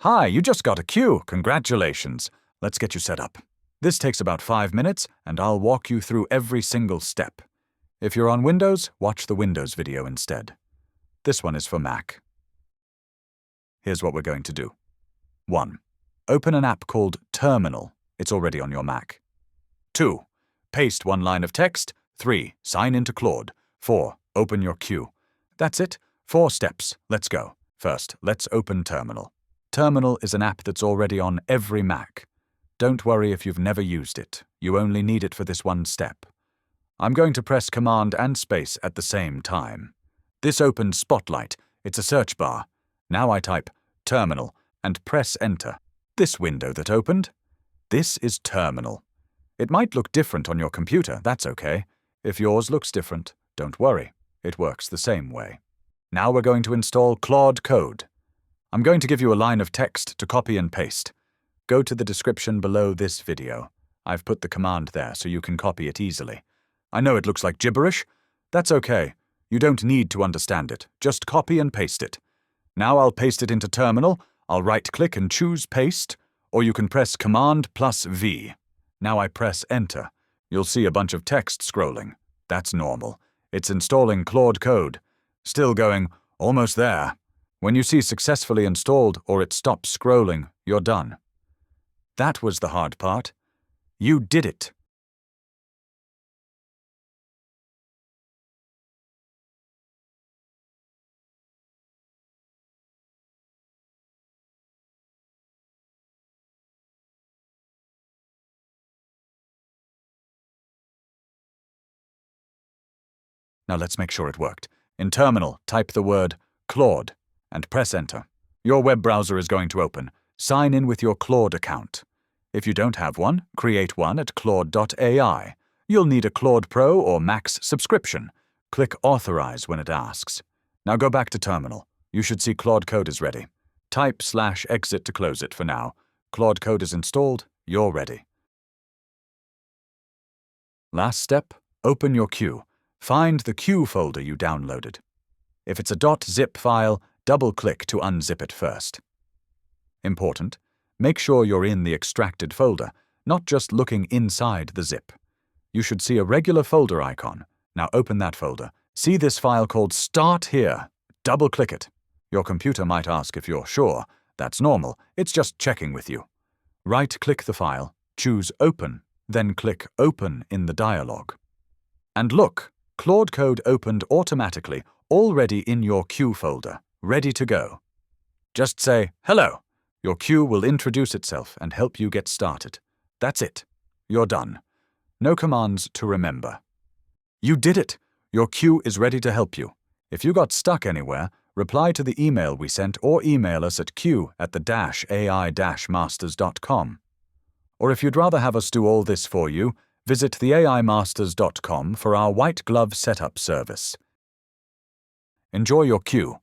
Hi, you just got a queue. Congratulations. Let's get you set up. This takes about 5 minutes, and I'll walk you through every single step. If you're on Windows, watch the Windows video instead. This one is for Mac. Here's what we're going to do. 1. Open an app called Terminal. It's already on your Mac. 2. Paste one line of text. 3. Sign into Claude. 4. Open your queue. That's it. 4 steps. Let's go. First, let's open Terminal. Terminal is an app that's already on every Mac. Don't worry if you've never used it. You only need it for this one step. I'm going to press Command and Space at the same time. This opens Spotlight. It's a search bar. Now I type Terminal and press Enter. This window that opened? This is Terminal. It might look different on your computer. That's okay. If yours looks different, don't worry. It works the same way. Now we're going to install Claude Code. I'm going to give you a line of text to copy and paste. Go to the description below this video. I've put the command there so you can copy it easily. I know it looks like gibberish. That's okay. You don't need to understand it. Just copy and paste it. Now I'll paste it into Terminal. I'll right-click and choose Paste, or you can press Command+V. Now I press Enter. You'll see a bunch of text scrolling. That's normal. It's installing Claude Code. Still going, almost there. When you see successfully installed or it stops scrolling, you're done. That was the hard part. You did it. Now let's make sure it worked. In Terminal, type the word Claude and press Enter. Your web browser is going to open. Sign in with your Claude account. If you don't have one, create one at claude.ai. You'll need a Claude Pro or Max subscription. Click Authorize when it asks. Now go back to Terminal. You should see Claude Code is ready. Type /exit to close it for now. Claude Code is installed. You're ready. Last step, open your queue. Find the queue folder you downloaded. If it's a .zip file, double-click to unzip it first. Important, make sure you're in the extracted folder, not just looking inside the zip. You should see a regular folder icon. Now open that folder. See this file called Start Here. Double-click it. Your computer might ask if you're sure. That's normal. It's just checking with you. Right-click the file, choose Open, then click Open in the dialog. And look, Claude Code opened automatically, already in your queue folder, ready to go. Just say, hello. Your queue will introduce itself and help you get started. That's it. You're done. No commands to remember. You did it. Your queue is ready to help you. If you got stuck anywhere, reply to the email we sent or email us at q@the-ai-masters.com. Or if you'd rather have us do all this for you, visit theaimasters.com for our white glove setup service. Enjoy your queue.